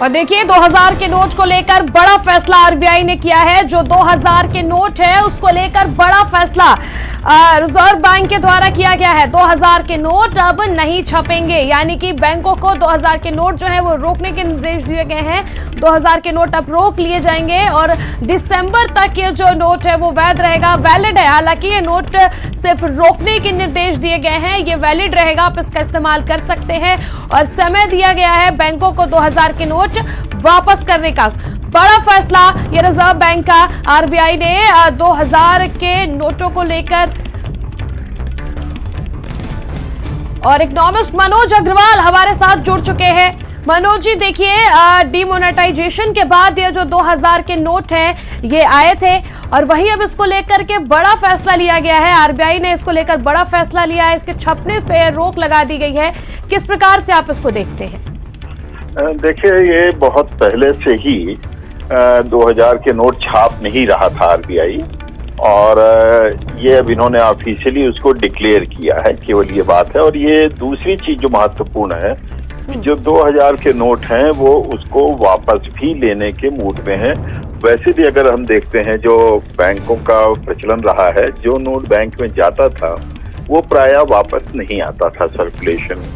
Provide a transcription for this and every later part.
और देखिए 2000 के नोट को लेकर बड़ा फैसला आरबीआई ने किया है। जो 2000 के नोट है उसको लेकर बड़ा फैसला रिजर्व बैंक के द्वारा किया गया है। 2000 के नोट अब नहीं छपेंगे, यानी कि बैंकों को 2000 के नोट जो है वो रोकने के निर्देश दिए गए हैं। 2000 के नोट अब रोक लिए जाएंगे और दिसंबर तक ये जो नोट है वो वैध रहेगा, वैलिड है। हालांकि ये नोट सिर्फ रोकने के निर्देश दिए गए हैं, ये वैलिड रहेगा, आप इसका इस्तेमाल कर सकते हैं और समय दिया गया है बैंकों को 2000 के नोट वापस करने का। बड़ा फैसला ये रिजर्व बैंक का आरबीआई ने 2000 के नोटों को लेकर। और इकोनॉमिस्ट मनोज अग्रवाल हमारे साथ जुड़ चुके हैं। मनोज जी देखिए, डिमोनेटाइजेशन के बाद ये जो 2000 के नोट हैं ये आए थे और वही अब इसको लेकर के बड़ा फैसला लिया गया है। आरबीआई ने इसको लेकर बड़ा फैसला लिया है, इसके छपने पे रोक लगा दी गई है। किस प्रकार से आप इसको देखते हैं? देखिए, ये बहुत पहले से ही 2000 के नोट छाप नहीं रहा था आरबीआई, और ये अब इन्होंने ऑफिशियली उसको डिक्लेयर किया है, केवल ये बात है। और ये दूसरी चीज जो महत्वपूर्ण है, जो 2000 के नोट हैं वो उसको वापस भी लेने के मूड में हैं। वैसे भी अगर हम देखते हैं जो बैंकों का प्रचलन रहा है, जो नोट बैंक में जाता था वो प्रायः वापस नहीं आता था सर्कुलेशन।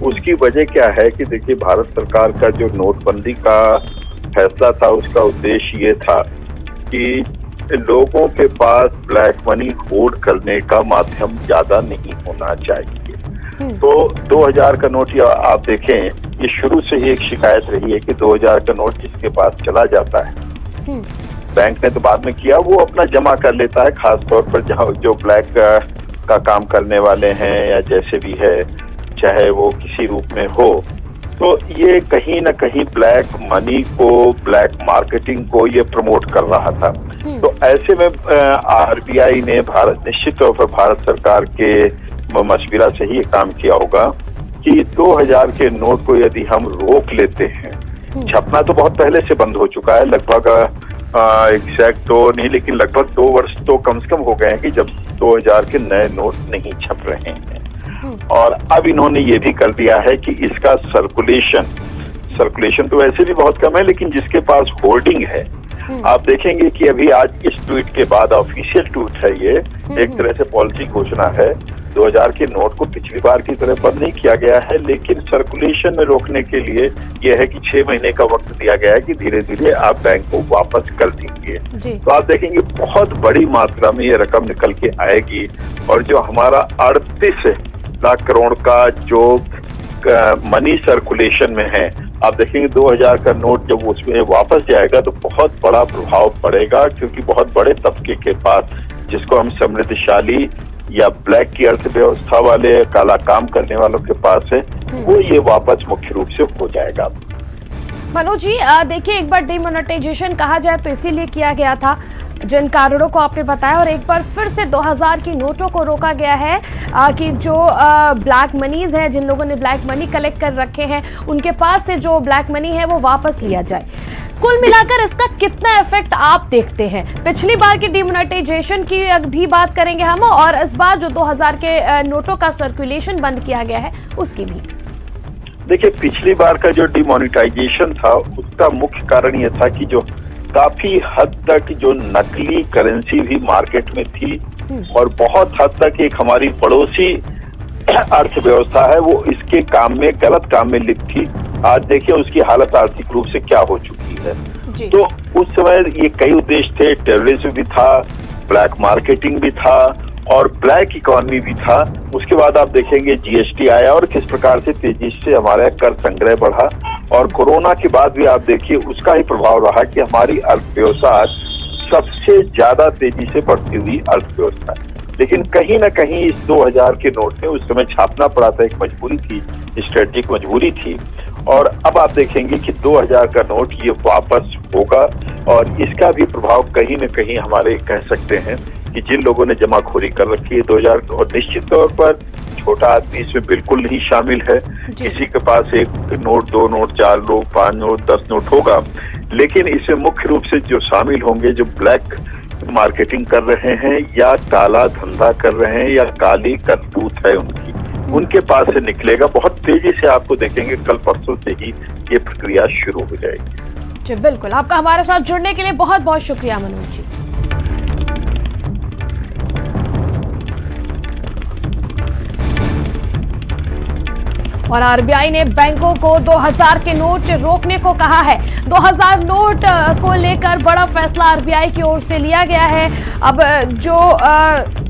उसकी वजह क्या है कि देखिए, भारत सरकार का जो नोटबंदी का फैसला था उसका उद्देश्य ये था कि लोगों के पास ब्लैक मनी होल्ड करने का माध्यम ज्यादा नहीं होना चाहिए। तो 2000 का नोट, या आप देखें, ये शुरू से ही एक शिकायत रही है कि 2000 का नोट जिसके पास चला जाता है, बैंक ने तो बाद में किया, वो अपना जमा कर लेता है, खासतौर पर जहाँ जो ब्लैक का काम करने वाले हैं या जैसे भी है, चाहे वो किसी रूप में हो। तो ये कहीं ना कहीं ब्लैक मनी को, ब्लैक मार्केटिंग को ये प्रमोट कर रहा था। तो ऐसे में आरबीआई ने निश्चित तौर पर भारत सरकार के मशविरा से ही ये काम किया होगा कि 2000 के नोट को यदि हम रोक लेते हैं, छपना तो बहुत पहले से बंद हो चुका है, लगभग एग्जैक्ट तो नहीं, लेकिन लगभग 2 वर्ष तो कम से कम हो गए हैं कि जब 2000 के नए नोट नहीं छप रहे हैं। और अब इन्होंने ये भी कर दिया है कि इसका सर्कुलेशन तो वैसे भी बहुत कम है, लेकिन जिसके पास होल्डिंग है, आप देखेंगे कि अभी आज इस ट्वीट के बाद, ऑफिशियल ट्वीट है ये, एक तरह से पॉलिसी घोषणा है, 2000 के नोट को पिछली बार की तरह बंद नहीं किया गया है, लेकिन सर्कुलेशन में रोकने के लिए यह है कि 6 महीने का वक्त दिया गया है कि धीरे धीरे आप बैंक को वापस कर दीजिए। तो आप देखेंगे बहुत बड़ी मात्रा में ये रकम निकल के आएगी। और जो हमारा 38 लाख करोड़ का जो मनी सर्कुलेशन में है, आप देखेंगे 2000 का नोट जब उसमें वापस जाएगा तो बहुत बड़ा प्रभाव पड़ेगा, क्योंकि बहुत बड़े तबके के पास, जिसको हम समृद्धशाली या ब्लैक की अर्थव्यवस्था वाले, काला काम करने वालों के पास है, वो ये वापस मुख्य रूप से हो जाएगा। मनोज जी देखिए, एक बार डिमोनेटाइजेशन कहा जाए तो इसीलिए किया गया था, जिन कारणों को आपने बताया, और एक बार फिर से 2000 की नोटों को रोका गया है कि जो ब्लैक मनीज हैं, जिन लोगों ने ब्लैक मनी कलेक्ट कर रखे हैं, उनके पास से जो ब्लैक मनी है वो वापस लिया जाए। कुल मिलाकर इसका कितना इफेक्ट आप देखते हैं? पिछली बार की डिमोनेटाइजेशन की भी बात करेंगे हम, और इस बार जो 2000 के नोटों का सर्कुलेशन बंद किया गया है उसकी भी। देखिए, पिछली बार का जो डिमोनेटाइजेशन था उसका मुख्य कारण यह था कि जो काफी हद तक जो नकली करेंसी भी मार्केट में थी और बहुत हद तक एक हमारी पड़ोसी अर्थव्यवस्था है वो इसके काम में, गलत काम में लिप्त थी। आज देखिए उसकी हालत आर्थिक रूप से क्या हो चुकी है। तो उस समय ये कई उद्देश्य थे, टेररिज्म भी था, ब्लैक मार्केटिंग भी था और ब्लैक इकोनॉमी भी था। उसके बाद आप देखेंगे जीएसटी आया और किस प्रकार से तेजी से हमारा कर संग्रह बढ़ा, और कोरोना के बाद भी आप देखिए उसका ही प्रभाव रहा कि हमारी अर्थव्यवस्था आज सबसे ज्यादा तेजी से बढ़ती हुई अर्थव्यवस्था है। लेकिन कहीं ना कहीं इस 2000 के नोट में उस समय छापना पड़ा था, एक मजबूरी थी, स्ट्रेटेजिक मजबूरी थी। और अब आप देखेंगे कि 2000 का नोट ये वापस होगा, और इसका भी प्रभाव कहीं ना कहीं हमारे कह सकते हैं कि जिन लोगों ने जमाखोरी कर रखी है 2000, और निश्चित तौर पर छोटा आदमी इसमें बिल्कुल नहीं शामिल है। किसी के पास 1 note, 2 note, 4 note, 5 note, 10 note होगा, लेकिन इसमें मुख्य रूप से जो शामिल होंगे, जो ब्लैक मार्केटिंग कर रहे हैं या काला धंधा कर रहे हैं या काली करतूत है उनकी, उनके पास से निकलेगा। बहुत तेजी से आपको देखेंगे कल परसों से ही ये प्रक्रिया शुरू हो जाएगी। जी बिल्कुल, आपका हमारे साथ जुड़ने के लिए बहुत बहुत शुक्रिया मनोज जी। और आरबीआई ने बैंकों को 2000 के नोट रोकने को कहा है। 2000 नोट को लेकर बड़ा फैसला आरबीआई की ओर से लिया गया है। अब जो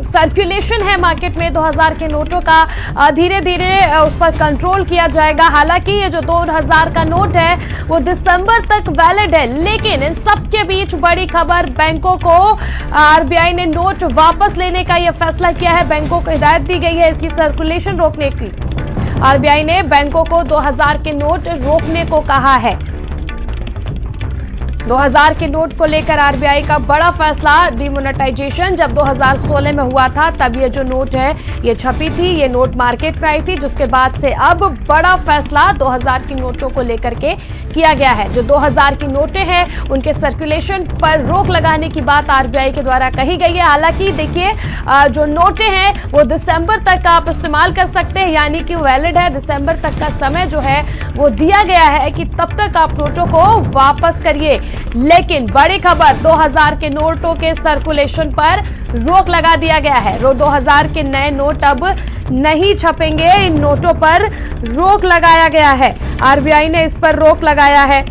सर्कुलेशन है मार्केट में 2000 के नोटों का, धीरे धीरे उस पर कंट्रोल किया जाएगा। हालांकि ये जो 2000 का नोट है वो दिसंबर तक वैलिड है, लेकिन इन सब के बीच बड़ी खबर, बैंकों को आरबीआई ने नोट वापस लेने का यह फैसला किया है। बैंकों को हिदायत दी गई है इसकी सर्कुलेशन रोकने की। आरबीआई ने बैंकों को 2000 के नोट रोकने को कहा है। 2000 के नोट को लेकर आरबीआई का बड़ा फैसला। डिमोनेटाइजेशन जब 2016 में हुआ था तब ये जो नोट है ये छपी थी, ये नोट मार्केट में आई थी, जिसके बाद से अब बड़ा फैसला 2000 की नोटों को लेकर के किया गया है। जो 2000 की नोटें हैं उनके सर्कुलेशन पर रोक लगाने की बात आरबीआई के द्वारा कही गई है। हालांकि देखिए, जो नोटें हैं वो दिसंबर तक आप इस्तेमाल कर सकते हैं, यानी कि वैलिड है। दिसंबर तक का समय जो है वो दिया गया है कि तब तक आप नोटों को वापस करिए। लेकिन बड़ी खबर, 2000 के नोटों के सर्कुलेशन पर रोक लगा दिया गया है। 2000 के नए नोट अब नहीं छपेंगे, इन नोटों पर रोक लगाया गया है। आरबीआई ने इस पर रोक लगाया है।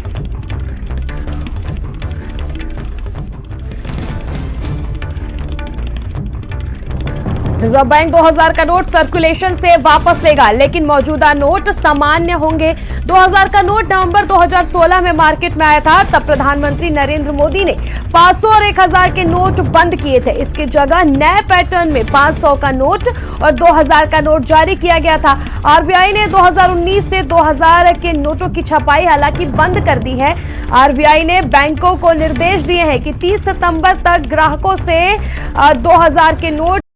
रिजर्व बैंक 2000 का नोट सर्कुलेशन से वापस लेगा, लेकिन मौजूदा नोट सामान्य होंगे। 2000 का नोट नवंबर 2016 में मार्केट में आया था। तब प्रधानमंत्री नरेंद्र मोदी ने 500 और 1000 के नोट बंद किए थे। इसकी जगह नए पैटर्न में 500 का नोट और 2000 का नोट जारी किया गया था। आरबीआई ने 2019 से 2000 के नोटों की छपाई हालांकि बंद कर दी है। आरबीआई ने बैंकों को निर्देश दिए हैं कि 30 सितंबर तक ग्राहकों से 2000 के नोट